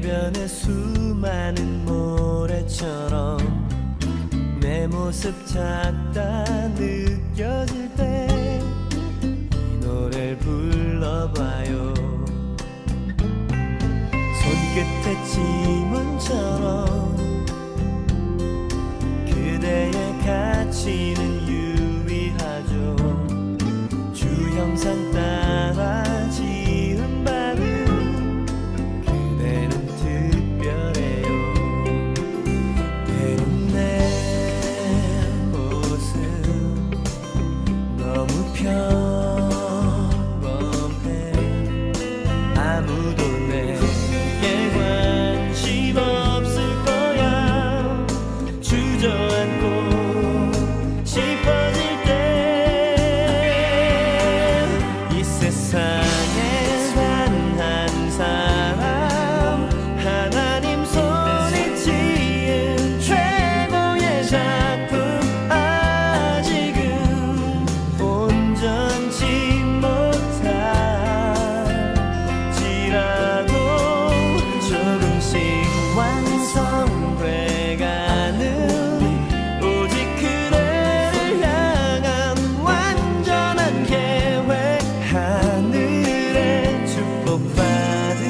해변의 수많은 모래처럼 내 모습 작다 느껴질 때 이 노래를 불러봐요. 손끝에 지문처럼 그대의 가치는 유의하죠. 주형상 따라 지은 발음 그대는 특별해요. 때론 내 모습 너무 평범해. 아무도 내게 관심 없을 거야. 주저앉고 싶어질 때 이 세상에 단 한 사람 하나님 손이 지은 최고의 작품 아직은 온전치 못할지라도 조금씩 완성돼가는 오직 그대를 향한 완전한 계획. 하늘의 축복받은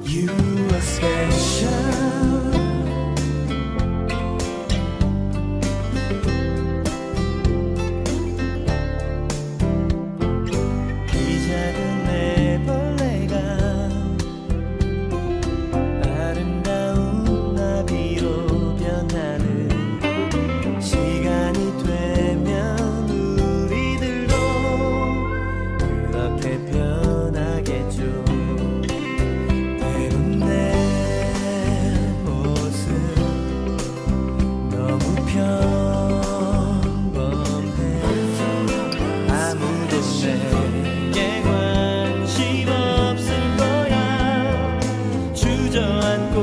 You are special. 이 작은 애벌레가 아름다운 나비로 변하는 시간이 되면 우리들도 그렇게 변하겠죠. 때론 내 모습 너무 평범해. 아무도 내게 관심 없을 거야. 주저앉고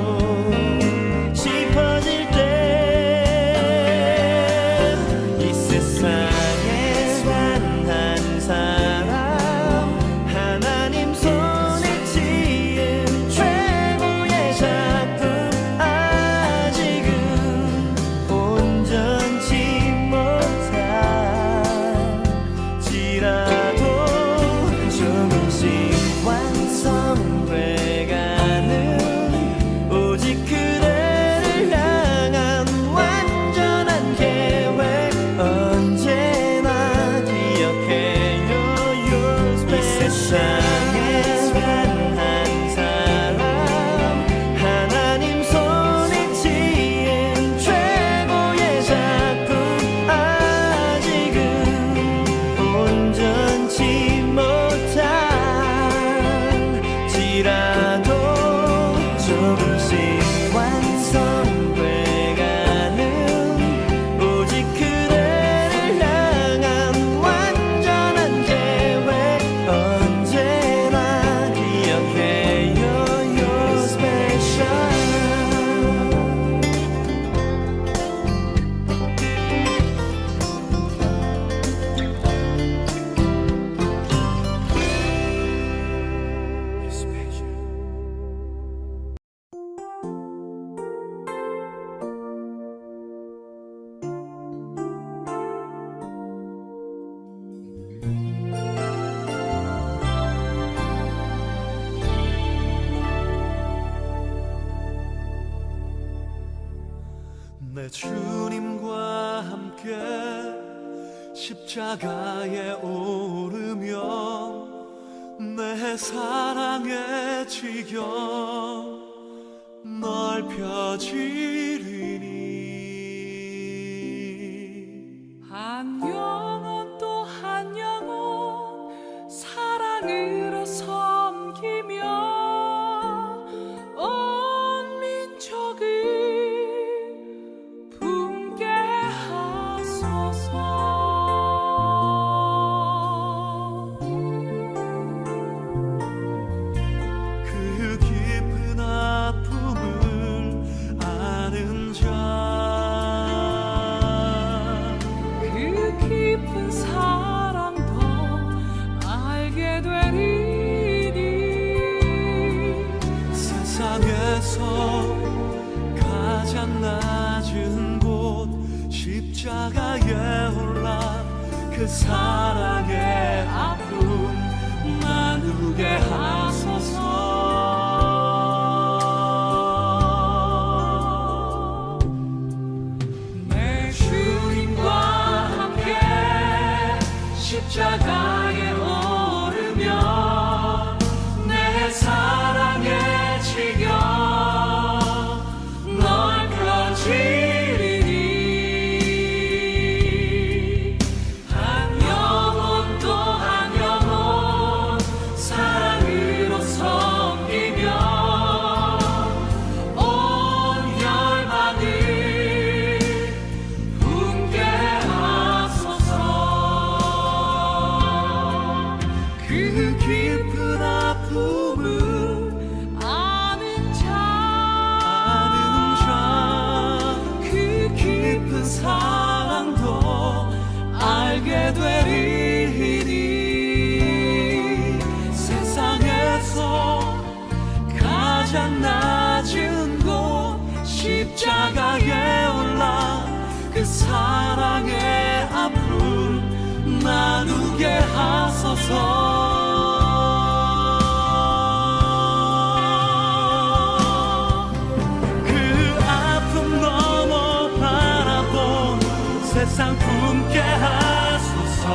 싶어질 때 이 세상에 단 한 사람 하나님 손에 지은 최고의 작품 아직은 온전치 못할지라도 조금씩 완성돼가는 오직 그대를 향한 완전한 계획. 언제나 기억해요. 이 세상에 단 한 사람 하나님 손에 지은 최고의 작품 아직은 온전치 못할지라도 조금씩 완성돼가는 오직 그대를 향한 완전한 계획. 언제나 기억해요. You're special. 내 주님과 함께 십자가에 오르며 내 사랑의 지경 넓혀지리니 한 영혼 또 한 영혼 사랑으로 섬기며 온 민족을 품게 하소서. 그 깊은 아픔을 그 사랑의 아픔 나누게 하소서. 내 주님과 함께 십자가에 오르며 내 사랑의 지경 넓혀지리니 한 영혼 또 한 영혼 사랑으로 섬기며 온 열방을 분께 하소서. 그 깊은 아픔을 아는 자, 그 깊은 사랑도 알게 되리니 세상에서 가장 낮은 곳 십자가에 올라 그 사랑의 아픔 나누게 하소서. 그 아픔 넘어 바라본 세상 품게 하소서.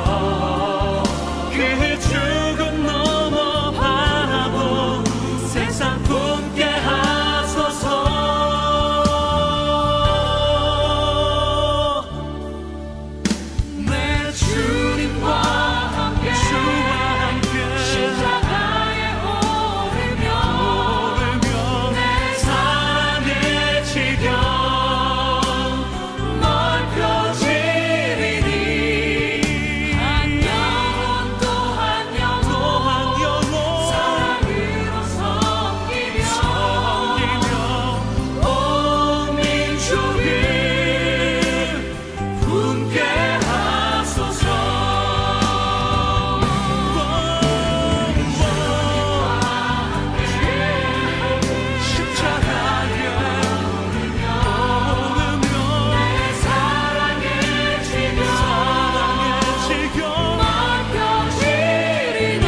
그 죽음 넘어 바라본 세상 품게 하소서. 내 주님과 함께 십자가에 오르며 내 사랑의 지경 넓혀지리니 한 영혼 또 한 영혼 사랑으로 섬기며 온 민족을 분께 하소서. 십자가에 오르며 내 사랑의 지경 넓혀지리니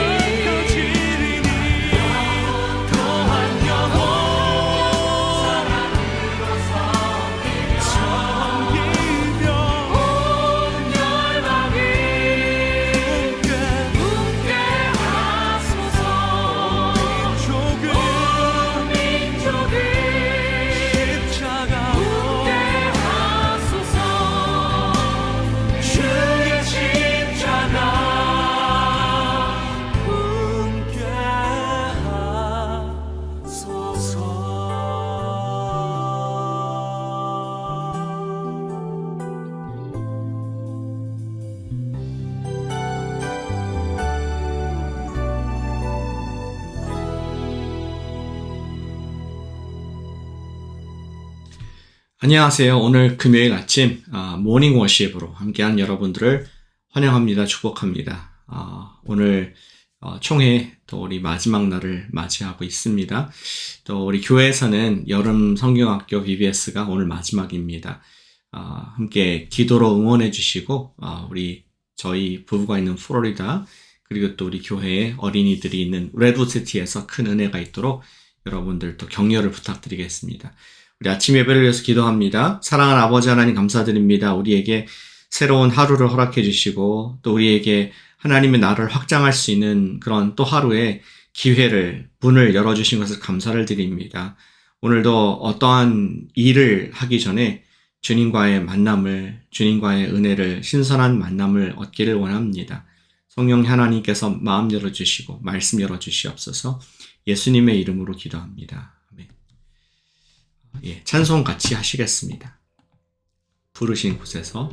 또 한 영혼 사랑으로 섬기며 온 열방을 분께 하소서. 온 민족을 분께 하소서. 주의 십자가 분께 안녕하세요. 오늘 금요일 아침 모닝 워십으로 함께한 여러분들을 환영합니다. 축복합니다. 오늘 총회 또 우리 마지막 날을 맞이하고 있습니다. 또 우리 교회에서는 여름 성경학교 VBS가 오늘 마지막입니다. 함께 기도로 응원해 주시고 저희 부부가 있는 플로리다 그리고 또 우리 교회에 어린이들이 있는 레드우드시티에서 큰 은혜가 있도록 여러분들 또 격려를 부탁드리겠습니다. 우리 아침 예배를 위해서 기도합니다. 사랑하는 아버지 하나님 감사드립니다. 우리에게 새로운 하루를 허락해 주시고 또 우리에게 하나님의 나를 확장할 수 있는 그런 또 하루의 문을 열어주신 것을 감사를 드립니다. 오늘도 어떠한 일을 하기 전에 주님과의 은혜를 신선한 만남을 얻기를 원합니다. 성령 하나님께서 마음 열어주시고 말씀 열어주시옵소서. 예수님의 이름으로 기도합니다. 아멘. 찬송 같이 하시겠습니다. 부르신 곳에서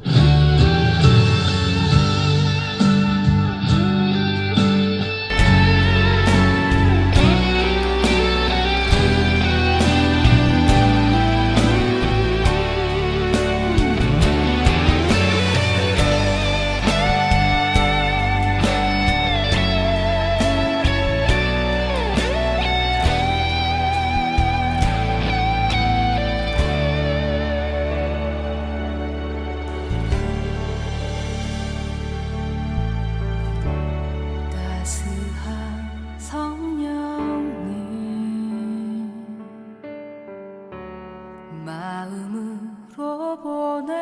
마음으로 보내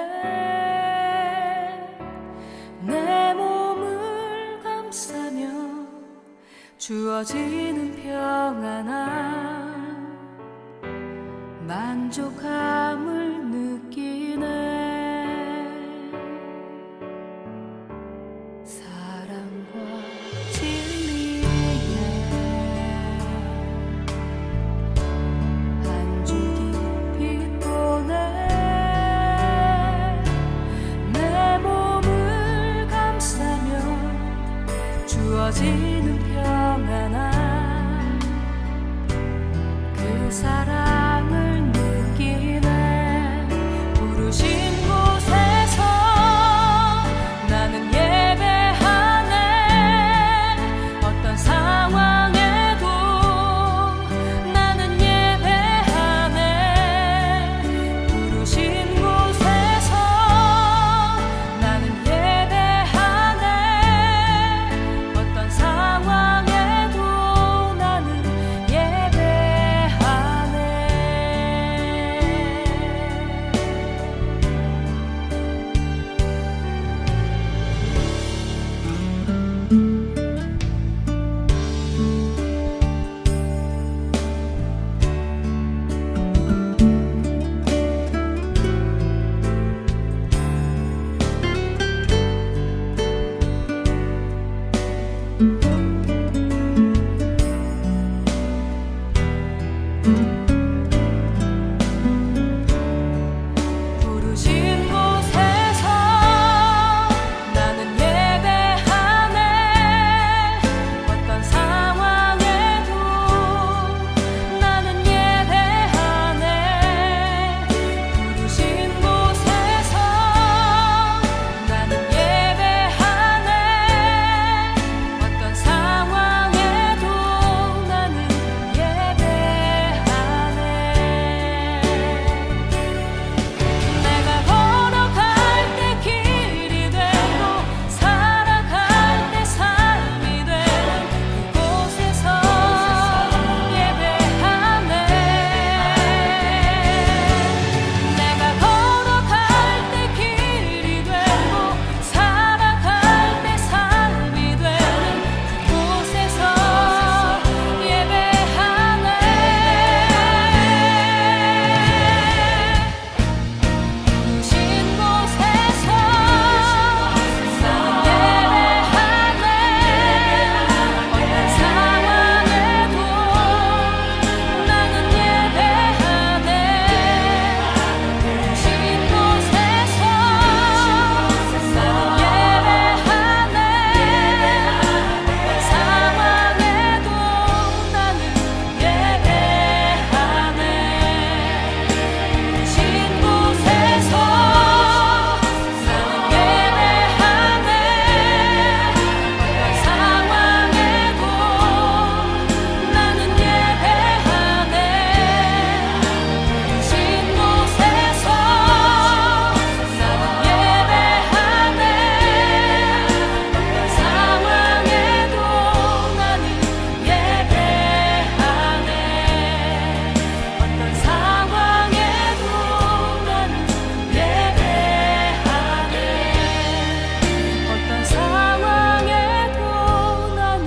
내 몸을 감싸며 주어지는 평안함 만족함을 느끼네 사랑과 진리에 한 줄기 빛보내 내 몸을 감싸며 주어지는 평안함 그 사랑을 느끼네 부르신 곳에서 나는 예배하네 어떤 상황에도 나는 예배하네 부르신 곳에서 나는 예배하네 어떤 상황에도 나는 부르신 곳에서 나는 예배하네 어떤 상황에도 나는 예배하네 부르신 곳에서 나는 예배하네 어떤 상황에도 나는 예배하네 내가 걸어갈 때 길이 되고 살아갈 때 삶이 되는 그곳에서 예배하네 내가 걸어갈 때 길이 되고 살아갈 때 삶이 되는 그곳에서 예배하네 부르신 곳에서 나는 예배하네 어떤 상황에도 나는 예배하네 부르신 곳에서 나는 예배하네 어떤 상황에도 나는 예배하네 부르신 곳에서 나는 예배하네 어떤 상황에도 나는 예배하네 부르신 곳에서 나는 예배하네 어떤 상황에도 나는 예배하네 어떤 상황에도 나는 예배하네 어떤 상황에도 나는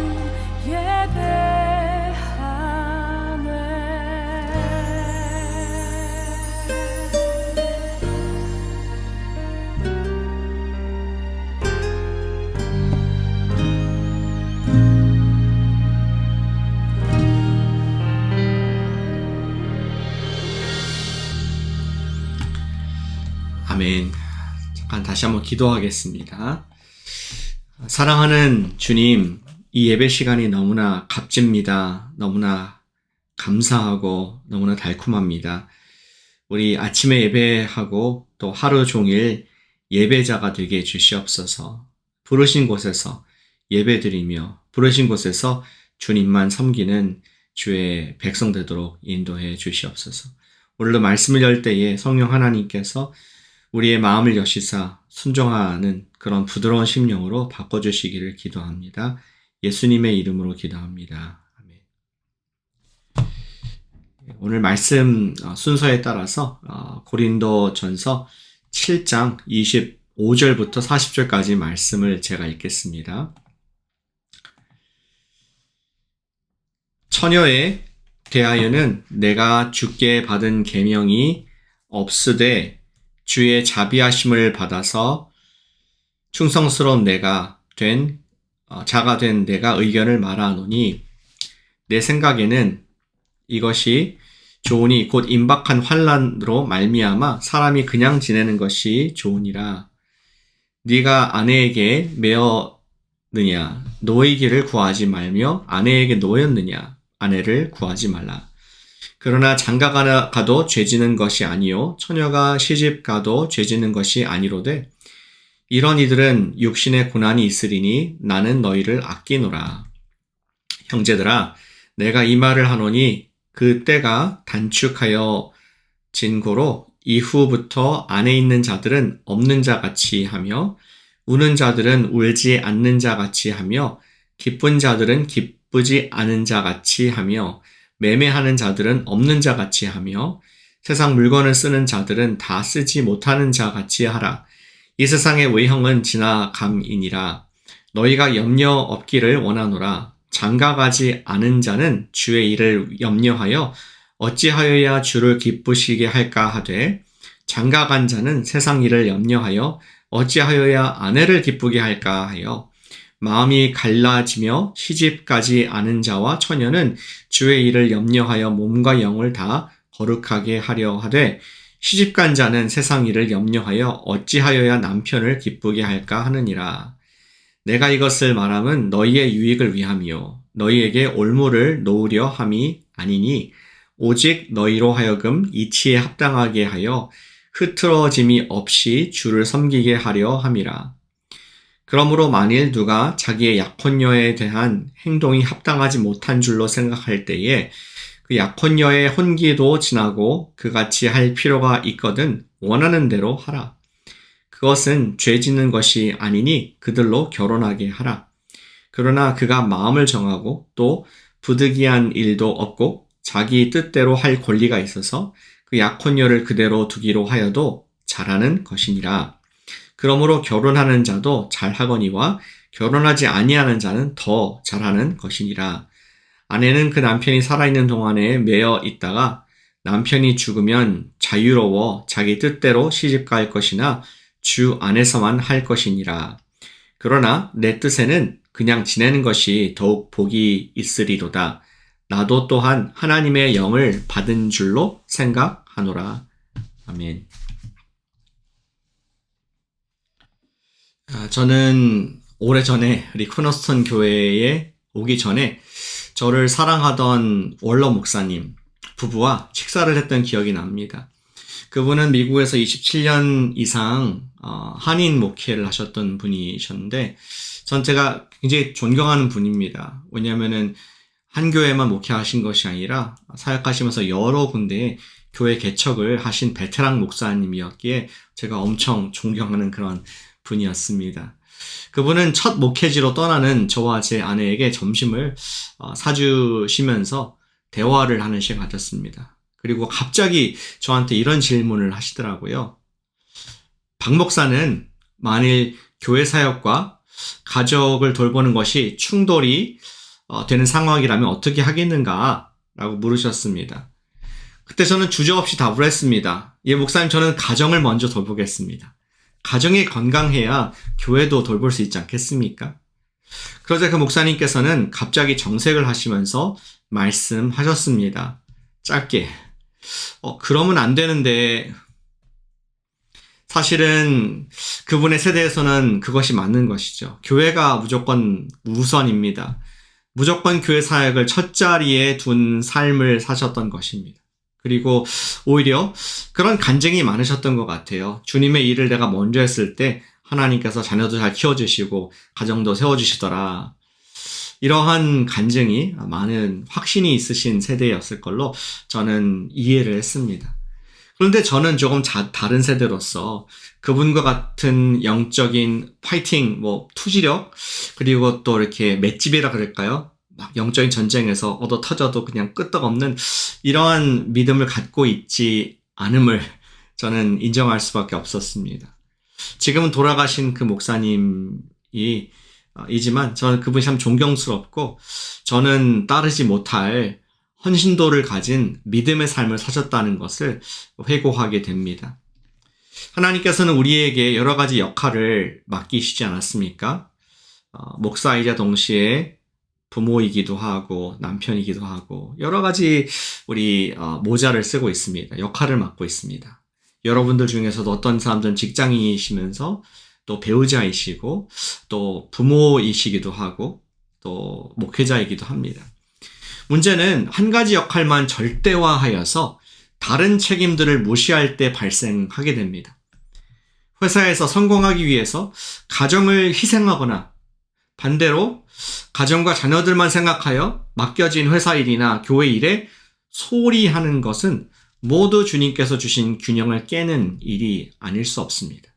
아멘. 잠깐 다시 한번 기도하겠습니다. 사랑하는 주님, 이 예배 시간이 너무나 값집니다. 너무나 감사하고 너무나 달콤합니다. 우리 아침에 예배하고 또 하루 종일 예배자가 되게 해주시옵소서. 부르신 곳에서 예배드리며 부르신 곳에서 주님만 섬기는 주의 백성 되도록 인도해 주시옵소서. 오늘도 말씀을 열 때에 성령 하나님께서 우리의 마음을 여시사 순종하는 그런 부드러운 심령으로 바꿔주시기를 기도합니다. 예수님의 이름으로 기도합니다. 아멘. 오늘 말씀 순서에 따라서 고린도 전서 7장 25절부터 40절까지 말씀을 제가 읽겠습니다. 처녀에 대하여는 내가 주께 받은 계명이 없으되 주의 자비하심을 받아서 충성스러운 자가 된 내가 의견을 말하노니 내 생각에는 이것이 좋으니 곧 임박한 환난으로 말미암아 사람이 그냥 지내는 것이 좋으니라. 네가 아내에게 매었느냐 노이기를 구하지 말며 아내에게 노였느냐 아내를 구하지 말라. 그러나 장가가 가도 죄지는 것이 아니요 처녀가 시집 가도 죄지는 것이 아니로되 이런 이들은 육신의 고난이 있으리니 나는 너희를 아끼노라. 형제들아 내가 이 말을 하노니 그 때가 단축하여 진고로 이후부터 안에 있는 자들은 없는 자 같이 하며 우는 자들은 울지 않는 자 같이 하며 기쁜 자들은 기쁘지 않은 자 같이 하며 매매하는 자들은 없는 자 같이 하며 세상 물건을 쓰는 자들은 다 쓰지 못하는 자 같이 하라. 이 세상의 외형은 지나감이니라. 너희가 염려 없기를 원하노라. 장가가지 않은 자는 주의 일을 염려하여 어찌하여야 주를 기쁘시게 할까 하되 장가간 자는 세상 일을 염려하여 어찌하여야 아내를 기쁘게 할까 하여 마음이 갈라지며 시집가지 않은 자와 처녀는 주의 일을 염려하여 몸과 영을 다 거룩하게 하려 하되 시집간 자는 세상 일을 염려하여 어찌하여야 남편을 기쁘게 할까 하느니라. 내가 이것을 말함은 너희의 유익을 위함이요 너희에게 올무를 놓으려 함이 아니니 오직 너희로 하여금 이치에 합당하게 하여 흐트러짐이 없이 주를 섬기게 하려 함이라. 그러므로 만일 누가 자기의 약혼녀에 대한 행동이 합당하지 못한 줄로 생각할 때에 그 약혼녀의 혼기도 지나고 그같이 할 필요가 있거든 원하는 대로 하라. 그것은 죄 짓는 것이 아니니 그들로 결혼하게 하라. 그러나 그가 마음을 정하고 또 부득이한 일도 없고 자기 뜻대로 할 권리가 있어서 그 약혼녀를 그대로 두기로 하여도 잘하는 것이니라. 그러므로 결혼하는 자도 잘하거니와 결혼하지 아니하는 자는 더 잘하는 것이니라. 아내는 그 남편이 살아있는 동안에 매여 있다가 남편이 죽으면 자유로워 자기 뜻대로 시집갈 것이나 주 안에서만 할 것이니라. 그러나 내 뜻에는 그냥 지내는 것이 더욱 복이 있으리로다. 나도 또한 하나님의 영을 받은 줄로 생각하노라. 아멘. 저는 오래전에 리코너스턴 교회에 오기 전에 저를 사랑하던 원로 목사님 부부와 식사를 했던 기억이 납니다. 그분은 미국에서 27년 이상 한인 목회를 하셨던 분이셨는데 전 제가 굉장히 존경하는 분입니다. 왜냐하면은 한 교회만 목회하신 것이 아니라 사역하시면서 여러 군데에 교회 개척을 하신 베테랑 목사님이었기에 제가 엄청 존경하는 그런 분이었습니다. 그분은 첫 목회지로 떠나는 저와 제 아내에게 점심을 사주시면서 대화를 하는 시간을 가졌습니다. 그리고 갑자기 저한테 이런 질문을 하시더라고요. 박 목사는 만일 교회 사역과 가족을 돌보는 것이 충돌이 되는 상황이라면 어떻게 하겠는가? 라고 물으셨습니다. 그때 저는 주저없이 답을 했습니다. 예, 목사님, 저는 가정을 먼저 돌보겠습니다. 가정이 건강해야 교회도 돌볼 수 있지 않겠습니까? 그러자 그 목사님께서는 갑자기 정색을 하시면서 말씀하셨습니다. 짧게. 그러면 안 되는데, 사실은 그분의 세대에서는 그것이 맞는 것이죠. 교회가 무조건 우선입니다. 무조건 교회 사역을 첫 자리에 둔 삶을 사셨던 것입니다. 그리고 오히려 그런 간증이 많으셨던 것 같아요. 주님의 일을 내가 먼저 했을 때 하나님께서 자녀도 잘 키워주시고 가정도 세워주시더라. 이러한 간증이 많은 확신이 있으신 세대였을 걸로 저는 이해를 했습니다. 그런데 저는 조금 다른 세대로서 그분과 같은 영적인 파이팅, 투지력, 그리고 또 이렇게 맷집이라 그럴까요? 막 영적인 전쟁에서 얻어 터져도 그냥 끄떡없는 이러한 믿음을 갖고 있지 않음을 저는 인정할 수밖에 없었습니다. 지금은 돌아가신 그 목사님이 이지만 저는 그분이 참 존경스럽고 저는 따르지 못할 헌신도를 가진 믿음의 삶을 사셨다는 것을 회고하게 됩니다. 하나님께서는 우리에게 여러 가지 역할을 맡기시지 않았습니까? 목사이자 동시에 부모이기도 하고 남편이기도 하고 여러 가지 우리 모자를 쓰고 있습니다. 역할을 맡고 있습니다. 여러분들 중에서도 어떤 사람들은 직장인이시면서 또 배우자이시고 또 부모이시기도 하고 또 목회자이기도 합니다. 문제는 한 가지 역할만 절대화하여서 다른 책임들을 무시할 때 발생하게 됩니다. 회사에서 성공하기 위해서 가정을 희생하거나 반대로 가정과 자녀들만 생각하여 맡겨진 회사 일이나 교회 일에 소홀히 하는 것은 모두 주님께서 주신 균형을 깨는 일이 아닐 수 없습니다.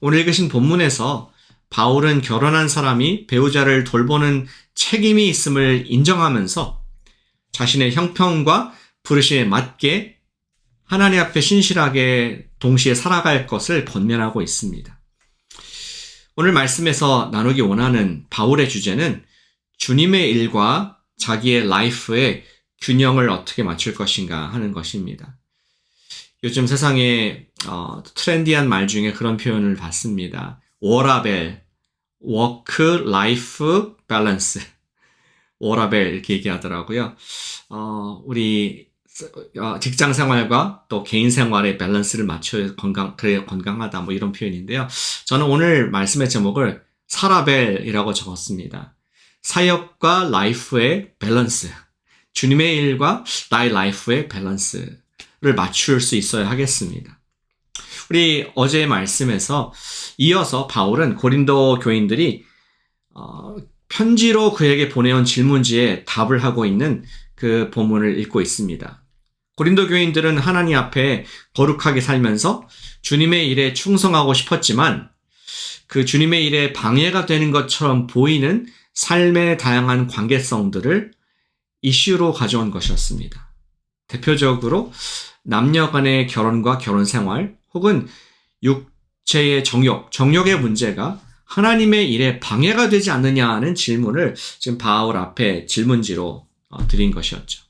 오늘 읽으신 본문에서 바울은 결혼한 사람이 배우자를 돌보는 책임이 있음을 인정하면서 자신의 형편과 부르심에 맞게 하나님 앞에 신실하게 동시에 살아갈 것을 권면하고 있습니다. 오늘 말씀에서 나누기 원하는 바울의 주제는 주님의 일과 자기의 라이프의 균형을 어떻게 맞출 것인가 하는 것입니다. 요즘 세상에 트렌디한 말 중에 그런 표현을 봤습니다. 워라벨, 워크 라이프 밸런스. 워라벨 이렇게 얘기하더라고요. 우리 직장 생활과 또 개인 생활의 밸런스를 맞춰야 그래야 건강하다 뭐 이런 표현인데요. 저는 오늘 말씀의 제목을 사라벨이라고 적었습니다. 사역과 라이프의 밸런스. 주님의 일과 나의 라이프의 밸런스를 맞출 수 있어야 하겠습니다. 우리 어제의 말씀에서 이어서 바울은 고린도 교인들이 편지로 그에게 보내온 질문지에 답을 하고 있는 그 본문을 읽고 있습니다. 고린도 교인들은 하나님 앞에 거룩하게 살면서 주님의 일에 충성하고 싶었지만 그 주님의 일에 방해가 되는 것처럼 보이는 삶의 다양한 관계성들을 이슈로 가져온 것이었습니다. 대표적으로 남녀 간의 결혼과 결혼 생활 혹은 육체의 정욕의 문제가 하나님의 일에 방해가 되지 않느냐는 질문을 지금 바울 앞에 질문지로 드린 것이었죠.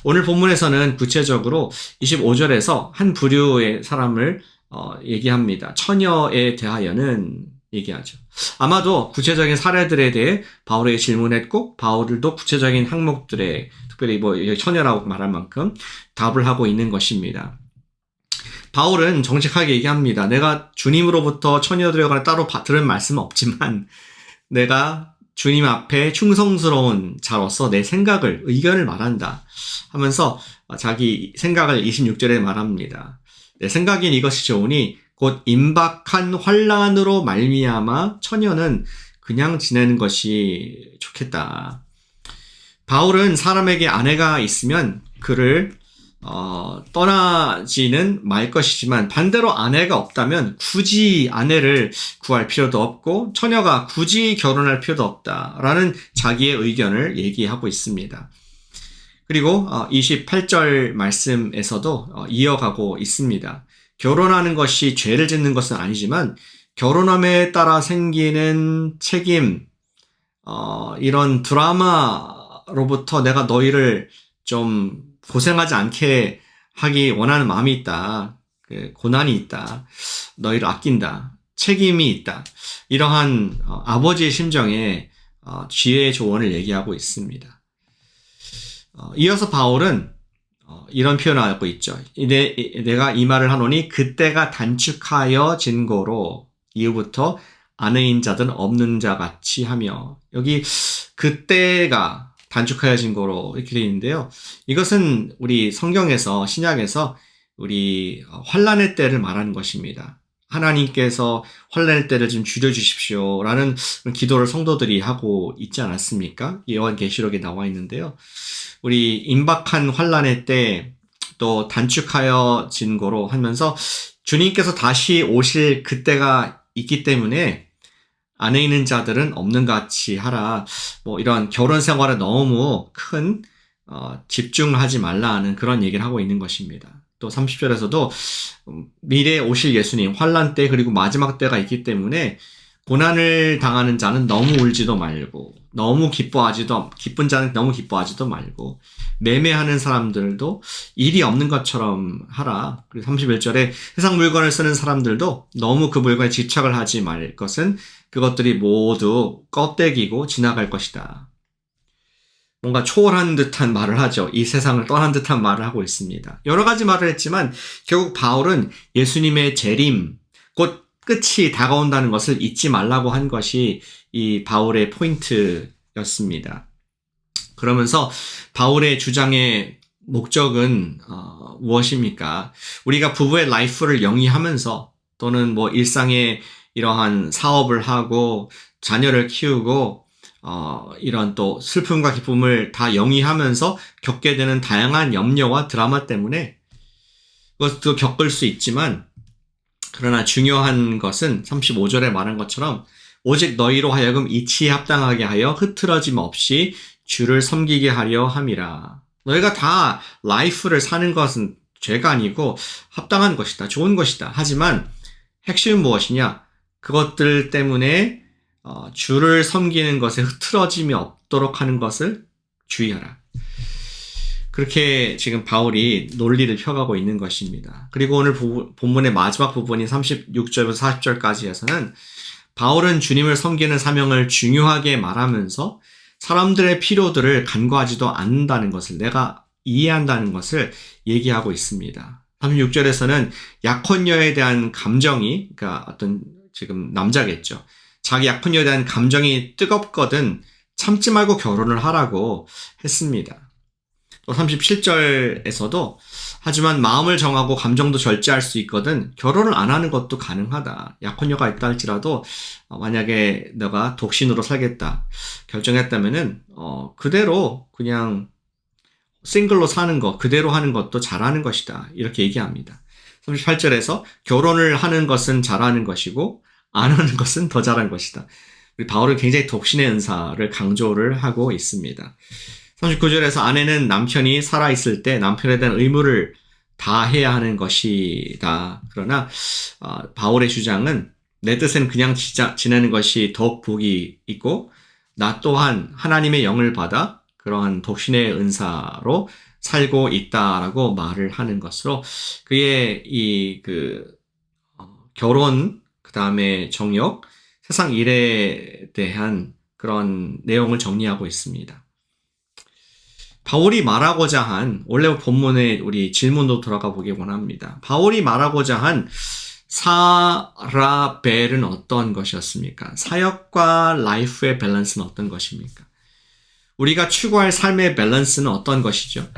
오늘 본문에서는 구체적으로 25절에서 한 부류의 사람을 얘기합니다. 처녀에 대하여는 얘기하죠. 아마도 구체적인 사례들에 대해 바울에게 질문했고 바울도 구체적인 항목들에 특별히 처녀라고 말할 만큼 답을 하고 있는 것입니다. 바울은 정직하게 얘기합니다. 내가 주님으로부터 처녀들에 관해 따로 들은 말씀은 없지만 내가 주님 앞에 충성스러운 자로서 내 의견을 말한다 하면서 자기 생각을 26절에 말합니다. 내 생각인 이것이 좋으니 곧 임박한 환난으로 말미암아 처녀는 그냥 지내는 것이 좋겠다. 바울은 사람에게 아내가 있으면 그를 떠나지는 말 것이지만 반대로 아내가 없다면 굳이 아내를 구할 필요도 없고 처녀가 굳이 결혼할 필요도 없다라는 자기의 의견을 얘기하고 있습니다. 그리고 28절 말씀에서도 이어가고 있습니다. 결혼하는 것이 죄를 짓는 것은 아니지만 결혼함에 따라 생기는 책임, 이런 드라마로부터 내가 너희를 좀 고생하지 않게 하기 원하는 마음이 있다. 고난이 있다. 너희를 아낀다. 책임이 있다. 이러한 아버지의 심정에 지혜의 조언을 얘기하고 있습니다. 이어서 바울은 이런 표현을 하고 있죠. 내가 이 말을 하노니 그때가 단축하여진 거로 이후부터 아내인 자든 없는 자 같이 하며 여기 그때가 단축하여진 거로 이렇게 되어 있는데요. 이것은 우리 성경에서 신약에서 우리 환난의 때를 말하는 것입니다. 하나님께서 환난의 때를 좀 줄여주십시오 라는 기도를 성도들이 하고 있지 않았습니까? 요한계시록에 나와 있는데요. 우리 임박한 환난의 때 또 단축하여진 거로 하면서 주님께서 다시 오실 그때가 있기 때문에 안에 있는 자들은 없는 것 같이 하라. 뭐 이런 결혼 생활에 너무 큰 집중하지 말라는 그런 얘기를 하고 있는 것입니다. 또 30절에서도 미래에 오실 예수님, 환란 때 그리고 마지막 때가 있기 때문에 고난을 당하는 자는 너무 울지도 말고, 기쁜 자는 너무 기뻐하지도 말고, 매매하는 사람들도 일이 없는 것처럼 하라. 그리고 31절에 세상 물건을 쓰는 사람들도 너무 그 물건에 집착을 하지 말 것은 그것들이 모두 껍데기고 지나갈 것이다. 뭔가 초월한 듯한 말을 하죠. 이 세상을 떠난 듯한 말을 하고 있습니다. 여러 가지 말을 했지만 결국 바울은 예수님의 재림, 곧 끝이 다가온다는 것을 잊지 말라고 한 것이 이 바울의 포인트였습니다. 그러면서 바울의 주장의 목적은 무엇입니까? 우리가 부부의 라이프를 영위하면서 또는 뭐 일상의 이러한 사업을 하고 자녀를 키우고 이런 또 슬픔과 기쁨을 다 영위하면서 겪게 되는 다양한 염려와 드라마 때문에 그것도 겪을 수 있지만, 그러나 중요한 것은 35절에 말한 것처럼 오직 너희로 하여금 이치에 합당하게 하여 흐트러짐 없이 주를 섬기게 하려 함이라. 너희가 다 라이프를 사는 것은 죄가 아니고 합당한 것이다. 좋은 것이다. 하지만 핵심은 무엇이냐? 그것들 때문에 주를 섬기는 것에 흐트러짐이 없도록 하는 것을 주의하라. 그렇게 지금 바울이 논리를 펴가고 있는 것입니다. 그리고 오늘 본문의 마지막 부분인 36절부터 40절까지에서는 바울은 주님을 섬기는 사명을 중요하게 말하면서 사람들의 필요들을 간과하지도 않는다는 것을, 내가 이해한다는 것을 얘기하고 있습니다. 36절에서는 약혼녀에 대한 감정이, 그러니까 어떤 지금 남자겠죠. 자기 약혼녀에 대한 감정이 뜨겁거든 참지 말고 결혼을 하라고 했습니다. 또 37절에서도 하지만 마음을 정하고 감정도 절제할 수 있거든 결혼을 안 하는 것도 가능하다. 약혼녀가 있다 할지라도 만약에 너가 독신으로 살겠다 결정했다면은 그대로 그냥 싱글로 사는 거 그대로 하는 것도 잘하는 것이다. 이렇게 얘기합니다. 38절에서 결혼을 하는 것은 잘하는 것이고 안 하는 것은 더 잘한 것이다. 우리 바울은 굉장히 독신의 은사를 강조를 하고 있습니다. 39절에서 아내는 남편이 살아있을 때 남편에 대한 의무를 다 해야 하는 것이다. 그러나 바울의 주장은 내 뜻은 그냥 지내는 것이 더욱 복이 있고 나 또한 하나님의 영을 받아 그러한 독신의 은사로 살고 있다라고 말을 하는 것으로 그의 결혼, 그 다음에 정욕, 세상 일에 대한 그런 내용을 정리하고 있습니다. 바울이 말하고자 한, 원래 본문에 우리 질문도 돌아가 보기 원합니다. 바울이 말하고자 한 사라벨은 어떤 것이었습니까? 사역과 라이프의 밸런스는 어떤 것입니까? 우리가 추구할 삶의 밸런스는 어떤 것이죠?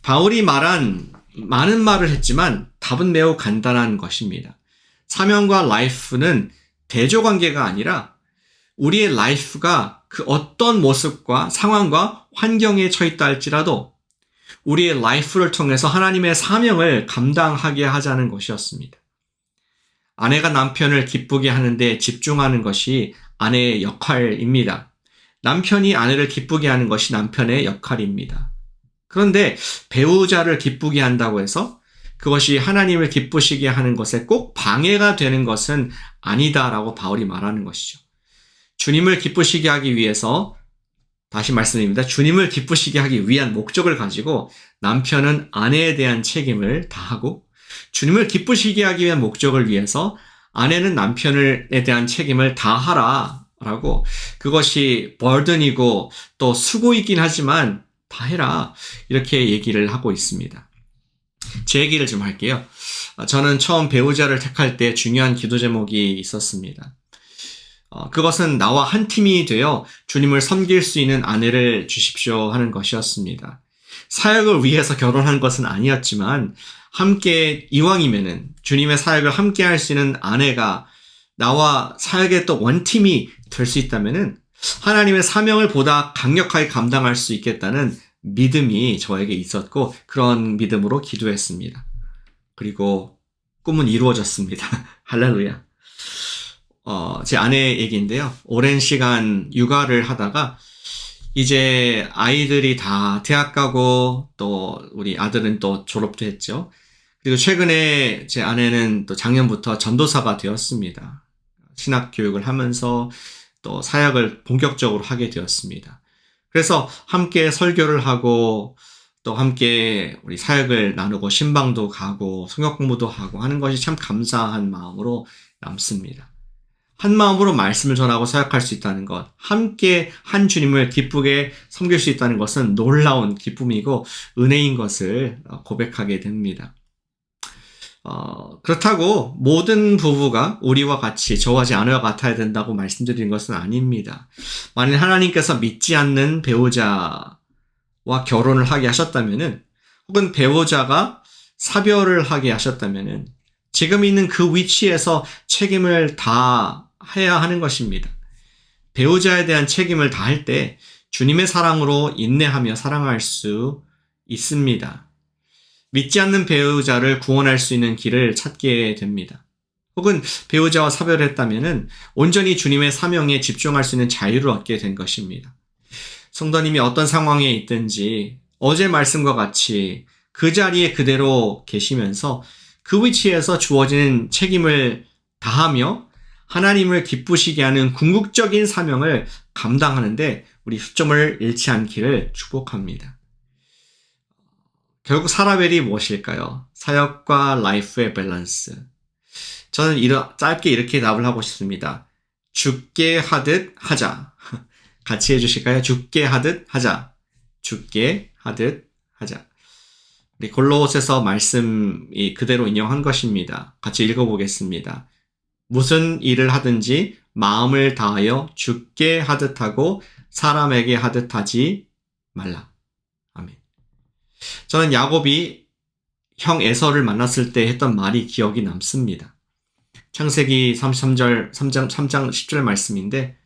바울이 말한 많은 말을 했지만 답은 매우 간단한 것입니다. 사명과 라이프는 대조관계가 아니라 우리의 라이프가 그 어떤 모습과 상황과 환경에 처했다 할지라도 우리의 라이프를 통해서 하나님의 사명을 감당하게 하자는 것이었습니다. 아내가 남편을 기쁘게 하는데 집중하는 것이 아내의 역할입니다. 남편이 아내를 기쁘게 하는 것이 남편의 역할입니다. 그런데 배우자를 기쁘게 한다고 해서 그것이 하나님을 기쁘시게 하는 것에 꼭 방해가 되는 것은 아니다라고 바울이 말하는 것이죠. 주님을 기쁘시게 하기 위해서, 다시 말씀드립니다. 주님을 기쁘시게 하기 위한 목적을 가지고 남편은 아내에 대한 책임을 다하고 주님을 기쁘시게 하기 위한 목적을 위해서 아내는 남편에 대한 책임을 다하라라고, 그것이 버든이고 또 수고이긴 하지만 다 해라, 이렇게 얘기를 하고 있습니다. 제 얘기를 좀 할게요. 저는 처음 배우자를 택할 때 중요한 기도 제목이 있었습니다. 그것은 나와 한 팀이 되어 주님을 섬길 수 있는 아내를 주십시오 하는 것이었습니다. 사역을 위해서 결혼한 것은 아니었지만 함께 이왕이면은 주님의 사역을 함께 할 수 있는 아내가 나와 사역의 또 원팀이 될 수 있다면은 하나님의 사명을 보다 강력하게 감당할 수 있겠다는 믿음이 저에게 있었고 그런 믿음으로 기도했습니다. 그리고 꿈은 이루어졌습니다. 할렐루야. 제 아내 얘기인데요. 오랜 시간 육아를 하다가 이제 아이들이 다 대학 가고 또 우리 아들은 또 졸업도 했죠. 그리고 최근에 제 아내는 또 작년부터 전도사가 되었습니다. 신학 교육을 하면서 또 사역을 본격적으로 하게 되었습니다. 그래서 함께 설교를 하고 또 함께 우리 사역을 나누고 신방도 가고 성역 공부도 하고 하는 것이 참 감사한 마음으로 남습니다. 한 마음으로 말씀을 전하고 사역할 수 있다는 것, 함께 한 주님을 기쁘게 섬길 수 있다는 것은 놀라운 기쁨이고 은혜인 것을 고백하게 됩니다. 그렇다고 모든 부부가 우리와 같이 저와 아내와 같아야 된다고 말씀드리는 것은 아닙니다. 만일 하나님께서 믿지 않는 배우자와 결혼을 하게 하셨다면은, 혹은 배우자가 사별을 하게 하셨다면은 지금 있는 그 위치에서 책임을 다해야 하는 것입니다. 배우자에 대한 책임을 다할 때 주님의 사랑으로 인내하며 사랑할 수 있습니다. 믿지 않는 배우자를 구원할 수 있는 길을 찾게 됩니다. 혹은 배우자와 사별했다면 온전히 주님의 사명에 집중할 수 있는 자유를 얻게 된 것입니다. 성도님이 어떤 상황에 있든지 어제 말씀과 같이 그 자리에 그대로 계시면서 그 위치에서 주어지는 책임을 다하며 하나님을 기쁘시게 하는 궁극적인 사명을 감당하는데 우리 초점을 잃지 않기를 축복합니다. 결국 사라벨이 무엇일까요? 사역과 라이프의 밸런스. 저는 짧게 이렇게 답을 하고 싶습니다. 죽게 하듯 하자. 같이 해주실까요? 죽게 하듯 하자. 죽게 하듯 하자. 우리 골로새서 말씀이 그대로 인용한 것입니다. 같이 읽어보겠습니다. 무슨 일을 하든지 마음을 다하여 죽게 하듯 하고 사람에게 하듯 하지 말라. 아멘. 저는 야곱이 형 에서를 만났을 때 했던 말이 기억이 남습니다. 창세기 33장 10절 말씀인데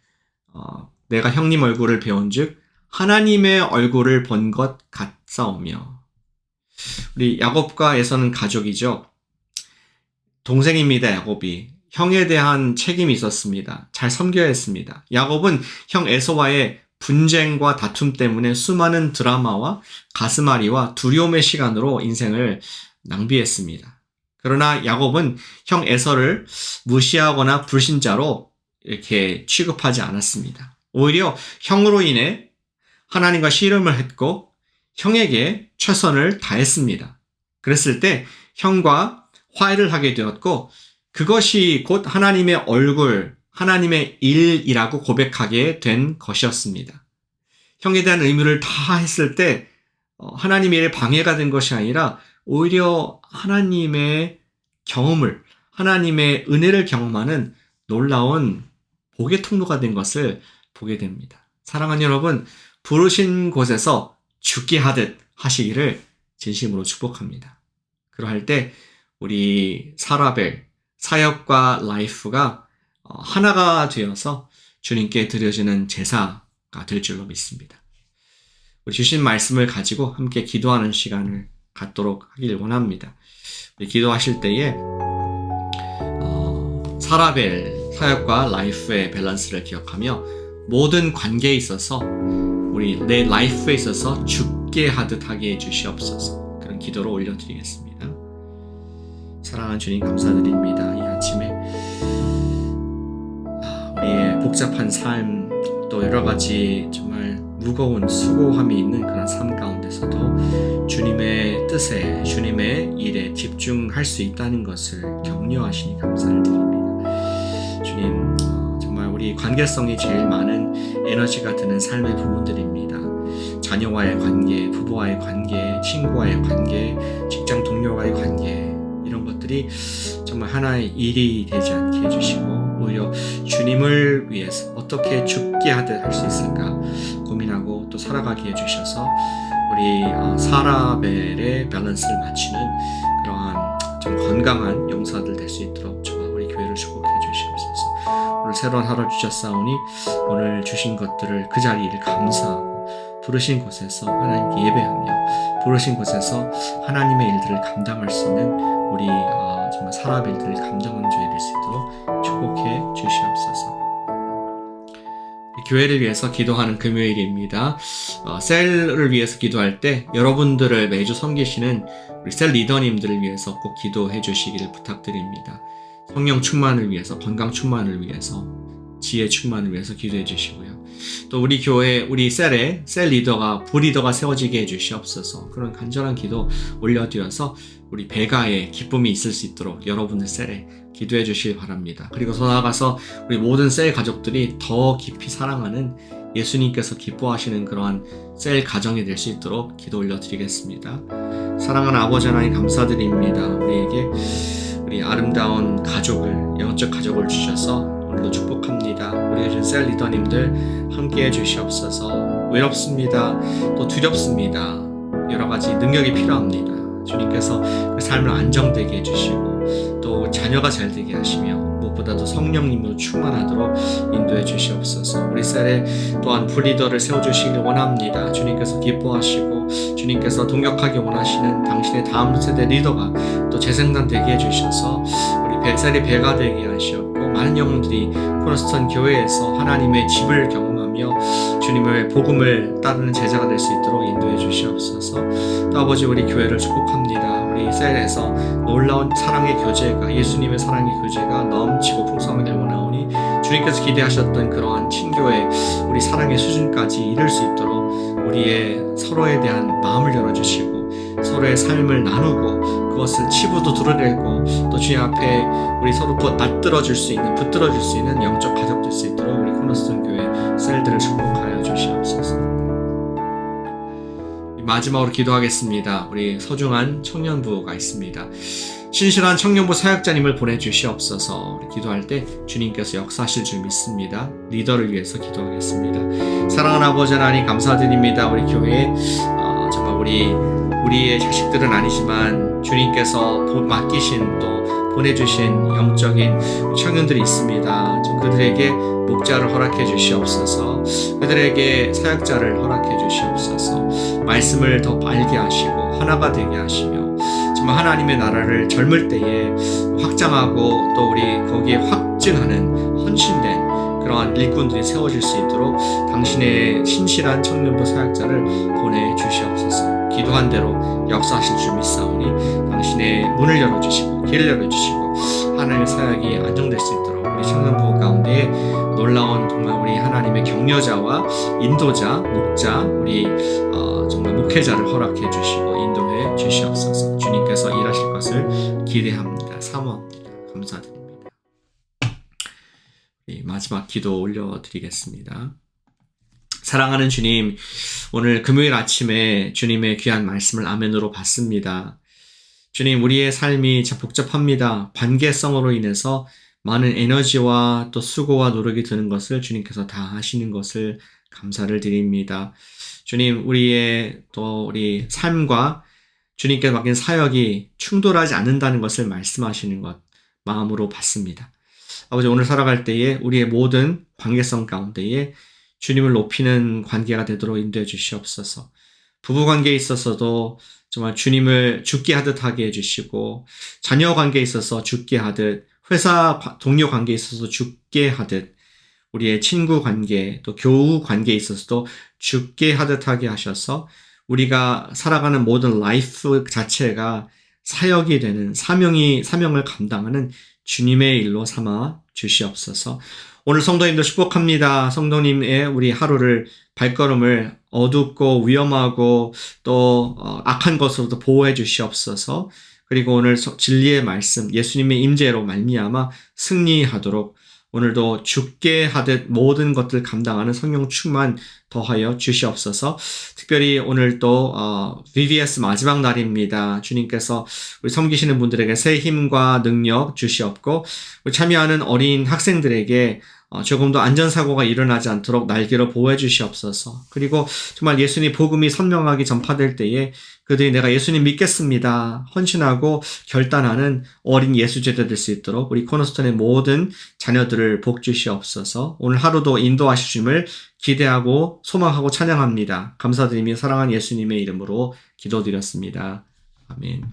내가 형님 얼굴을 배운즉 하나님의 얼굴을 본 것 같사오며. 우리 야곱과 에서는 가족이죠. 동생입니다. 야곱이. 형에 대한 책임이 있었습니다. 잘 섬겨야 했습니다. 야곱은 형 에서와의 분쟁과 다툼 때문에 수많은 드라마와 가슴앓이와 두려움의 시간으로 인생을 낭비했습니다. 그러나 야곱은 형 에서를 무시하거나 불신자로 이렇게 취급하지 않았습니다. 오히려 형으로 인해 하나님과 씨름을 했고 형에게 최선을 다했습니다. 그랬을 때 형과 화해를 하게 되었고 그것이 곧 하나님의 얼굴, 하나님의 일이라고 고백하게 된 것이었습니다. 형에 대한 의무를 다 했을 때 하나님의 일에 방해가 된 것이 아니라 오히려 하나님의 경험을, 하나님의 은혜를 경험하는 놀라운 복의 통로가 된 것을 보게 됩니다. 사랑하는 여러분, 부르신 곳에서 죽게 하듯 하시기를 진심으로 축복합니다. 그러할 때 우리 사라벨, 사역과 라이프가 하나가 되어서 주님께 드려지는 제사가 될 줄로 믿습니다. 우리 주신 말씀을 가지고 함께 기도하는 시간을 갖도록 하길 원합니다. 우리 기도하실 때에 사라벨, 사역과 라이프의 밸런스를 기억하며 모든 관계에 있어서 우리 내 라이프에 있어서 죽게 하듯 하게 해주시옵소서. 그런 기도로 올려드리겠습니다. 사랑하는 주님 감사드립니다. 이 아침에 우리의 복잡한 삶, 또 여러 가지 정말 무거운 수고함이 있는 그런 삶 가운데서도 주님의 뜻에, 주님의 일에 집중할 수 있다는 것을 격려하시니 감사를 드립니다. 주님, 정말 우리 관계성이 제일 많은 에너지가 드는 삶의 부분들입니다. 자녀와의 관계, 부부와의 관계, 친구와의 관계, 직장 동료와의 관계, 이런 것들이 정말 하나의 일이 되지 않게 해주시고 오히려 주님을 위해서 어떻게 죽게 하듯 할 수 있을까 고민하고 또 살아가게 해주셔서 우리 사라벨의 밸런스를 맞추는 그러한 좀 건강한 용사들 될 수 있도록 저와 우리 교회를 축복해 주시옵소서. 오늘 새로운 하루 주셨사오니 오늘 주신 것들을 그 자리를 감사하고 부르신 곳에서 하나님께 예배하며 부르신 곳에서 하나님의 일들을 감당할 수 있는 우리 정말 정말 사람들을 감정조에 이룰 수 있도록 축복해 주시옵소서. 교회를 위해서 기도하는 금요일입니다. 셀을 위해서 기도할 때 여러분들을 매주 섬기시는 우리 셀 리더님들을 위해서 꼭 기도해 주시기를 부탁드립니다. 성령 충만을 위해서, 건강 충만을 위해서, 지혜 충만을 위해서 기도해 주시고요. 또 우리 교회, 우리 셀에 셀 리더가, 부리더가 세워지게 해 주시옵소서. 그런 간절한 기도 올려드려서 우리 배가에 기쁨이 있을 수 있도록 여러분들 셀에 기도해 주시기 바랍니다. 그리고 더 나아가서 우리 모든 셀 가족들이 더 깊이 사랑하는 예수님께서 기뻐하시는 그러한 셀 가정이 될 수 있도록 기도 올려드리겠습니다. 사랑하는 아버지 하나님 감사드립니다. 우리에게 우리 아름다운 가족을, 영적 가족을 주셔서 오늘도 축복합니다. 우리 주신 셀 리더님들 함께해 주시옵소서. 외롭습니다. 또 두렵습니다. 여러 가지 능력이 필요합니다. 주님께서 그 삶을 안정되게 해주시고 또 자녀가 잘 되게 하시며 무엇보다도 성령님으로 충만하도록 인도해 주시옵소서. 우리 셀에 또한 부리더를 세워주시길 원합니다. 주님께서 기뻐하시고 주님께서 동역하기 원하시는 당신의 다음 세대 리더가 또 재생산되게 해주셔서 우리 셀의 배가 되게 하시옵고 많은 영혼들이 코너스턴 교회에서 하나님의 집을 경험하며 주님의 복음을 따르는 제자가 될 수 있도록 인도해 주시옵소서. 또 아버지 우리 교회를 축복합니다. 우리 셀에서 놀라운 사랑의 교제가, 예수님의 사랑의 교제가 넘치고 풍성하게 원하오니 주님께서 기대하셨던 그러한 친교의 우리 사랑의 수준까지 이룰 수 있도록 우리의 서로에 대한 마음을 열어주시고 서로의 삶을 나누고 그것을 치부도 드러내고 또 주님 앞에 우리 서로 맞들어줄 수 있는, 붙들어줄 수 있는 영적 가족 될 수 있도록 우리 코너스턴 교회 셀들을 축복하여 주시옵소서. 마지막으로 기도하겠습니다. 우리 소중한 청년부가 있습니다. 신실한 청년부 사역자님을 보내주시옵소서. 우리 기도할 때 주님께서 역사하실 줄 믿습니다. 리더를 위해서 기도하겠습니다. 사랑하는 아버지 하나님 감사드립니다. 우리 교회에 정말 우리의 자식들은 아니지만 주님께서 맡기신 또 보내주신 영적인 청년들이 있습니다. 그들에게 목자를 허락해 주시옵소서. 그들에게 사역자를 허락해 주시옵소서. 말씀을 더 알게 하시고 하나가 되게 하시며 정말 하나님의 나라를 젊을 때에 확장하고 또 우리 거기에 확증하는 헌신된 그러한 일꾼들이 세워질 수 있도록 당신의 신실한 청년부 사역자를 보내주시옵소서. 기도한 대로 역사하실 줄 믿사오니 당신의 문을 열어주시고 길을 열어주시고 하나님의 사역이 안정될 수 있도록 우리 청년부 가운데 놀라운 정말 우리 하나님의 격려자와 인도자, 목자, 우리 정말 목회자를 허락해 주시고 인도해 주시옵소서. 주님께서 일하실 것을 기대합니다. 사모합니다. 감사드립니다. 마지막 기도 올려드리겠습니다. 사랑하는 주님, 오늘 금요일 아침에 주님의 귀한 말씀을 아멘으로 받습니다. 주님, 우리의 삶이 참 복잡합니다. 관계성으로 인해서 많은 에너지와 또 수고와 노력이 드는 것을 주님께서 다 하시는 것을 감사를 드립니다. 주님, 우리 삶과 주님께 맡긴 사역이 충돌하지 않는다는 것을 말씀하시는 것 마음으로 받습니다. 아버지, 오늘 살아갈 때에 우리의 모든 관계성 가운데에 주님을 높이는 관계가 되도록 인도해 주시옵소서. 부부관계에 있어서도 정말 주님을 죽게 하듯 하게 해주시고 자녀 관계에 있어서 죽게 하듯 회사 동료 관계에 있어서 죽게 하듯 우리의 친구 관계 또 교우 관계에 있어서도 죽게 하듯 하게 하셔서 우리가 살아가는 모든 라이프 자체가 사역이 되는 사명을 감당하는 주님의 일로 삼아 주시옵소서. 오늘 성도님들 축복합니다. 성도님의 우리 하루를 발걸음을 어둡고 위험하고 또 악한 것으로도 보호해 주시옵소서. 그리고 오늘 진리의 말씀 예수님의 임재로 말미암아 승리하도록 오늘도 죽게 하듯 모든 것들 감당하는 성령 충만 더하여 주시옵소서. 특별히 오늘 또 VBS 마지막 날입니다. 주님께서 우리 섬기시는 분들에게 새 힘과 능력 주시옵고 우리 참여하는 어린 학생들에게 조금 더 안전사고가 일어나지 않도록 날개로 보호해 주시옵소서. 그리고 정말 예수님 복음이 선명하게 전파될 때에 그들이 내가 예수님 믿겠습니다 헌신하고 결단하는 어린 예수제자 될 수 있도록 우리 코너스턴의 모든 자녀들을 복 주시옵소서. 오늘 하루도 인도하심을 기대하고 소망하고 찬양합니다. 감사드리며 사랑하는 예수님의 이름으로 기도드렸습니다. 아멘.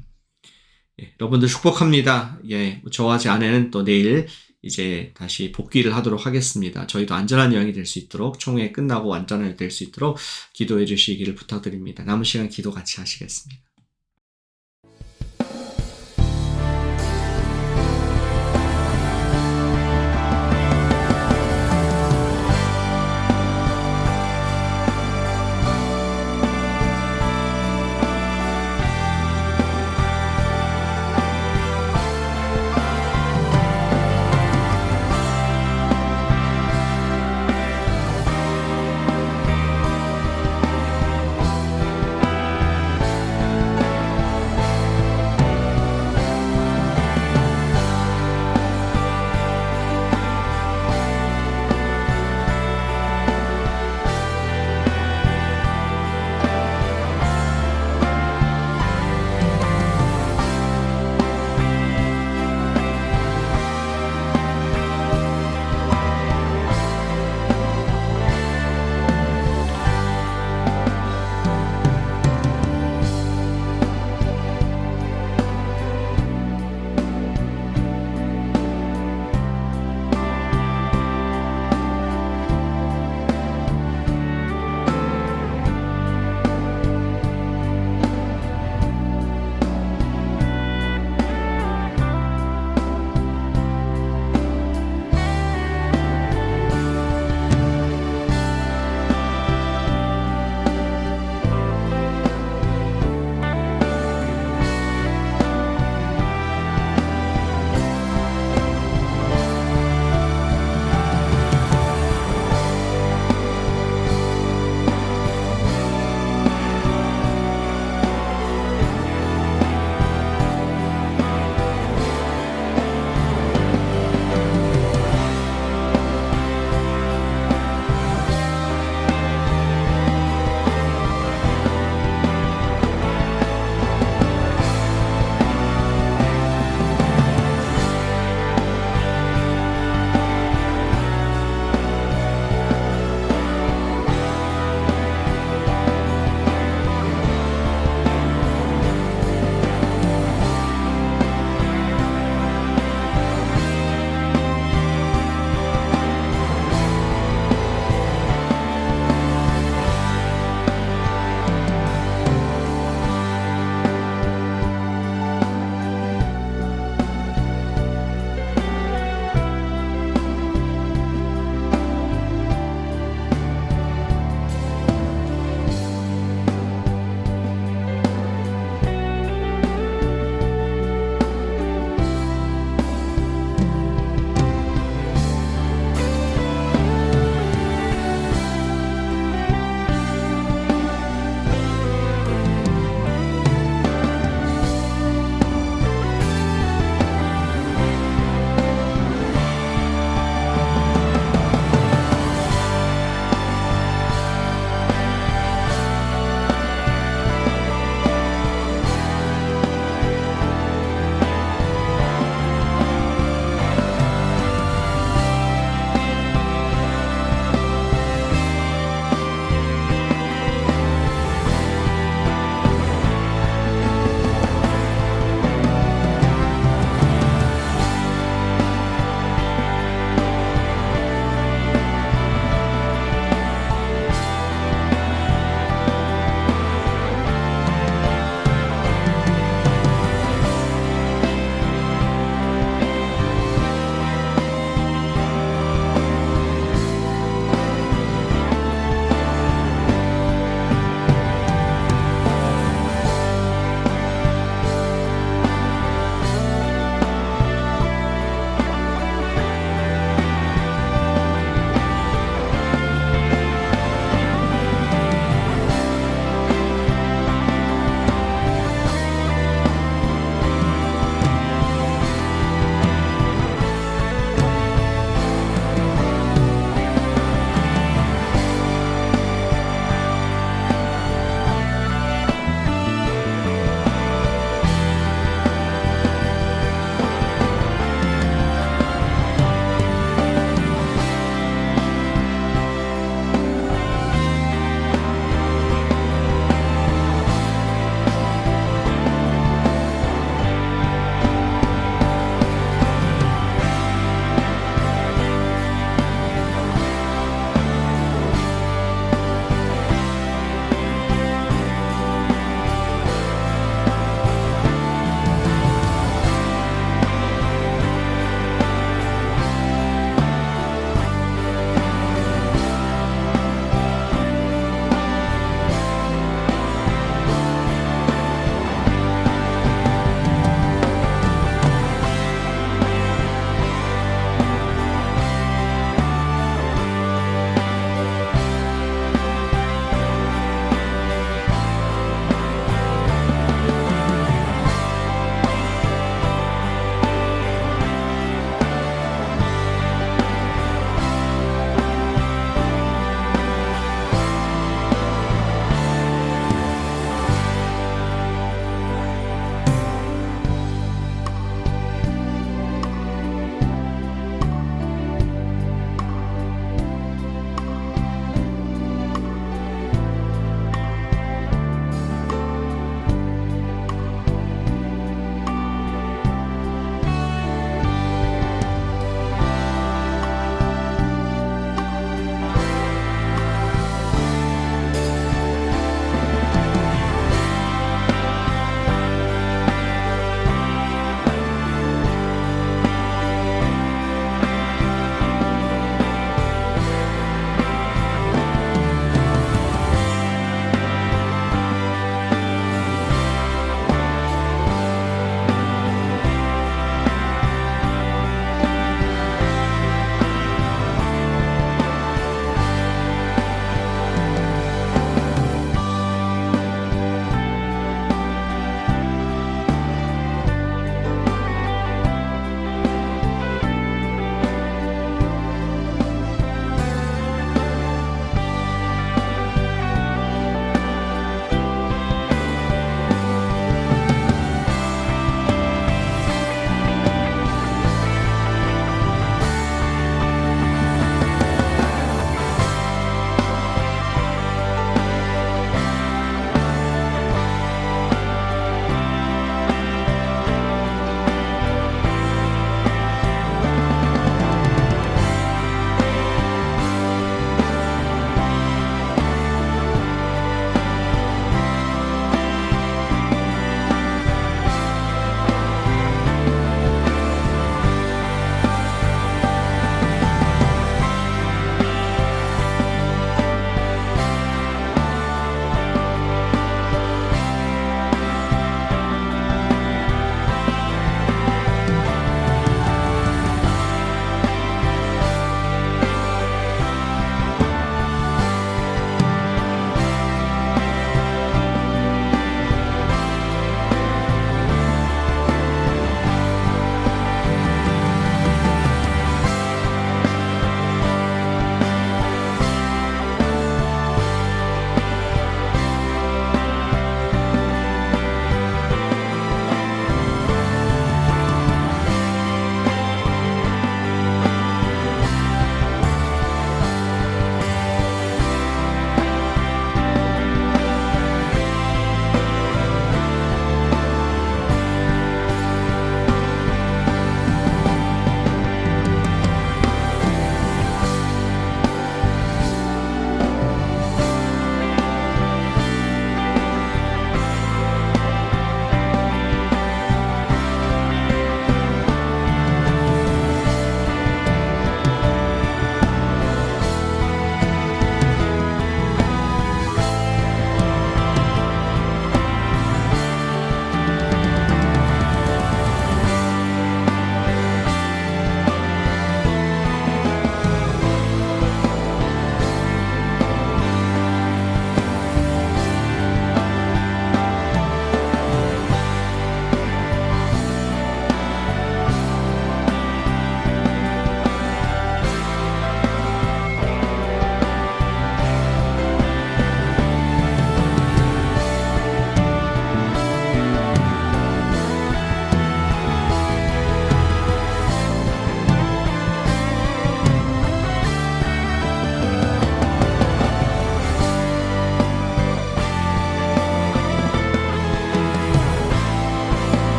예, 여러분들 축복합니다. 예, 저와 제 아내는 또 내일 이제 다시 복귀를 하도록 하겠습니다. 저희도 안전한 여행이 될 수 있도록 총회 끝나고 안전하게 될 수 있도록 기도해 주시기를 부탁드립니다. 남은 시간 기도 같이 하시겠습니다.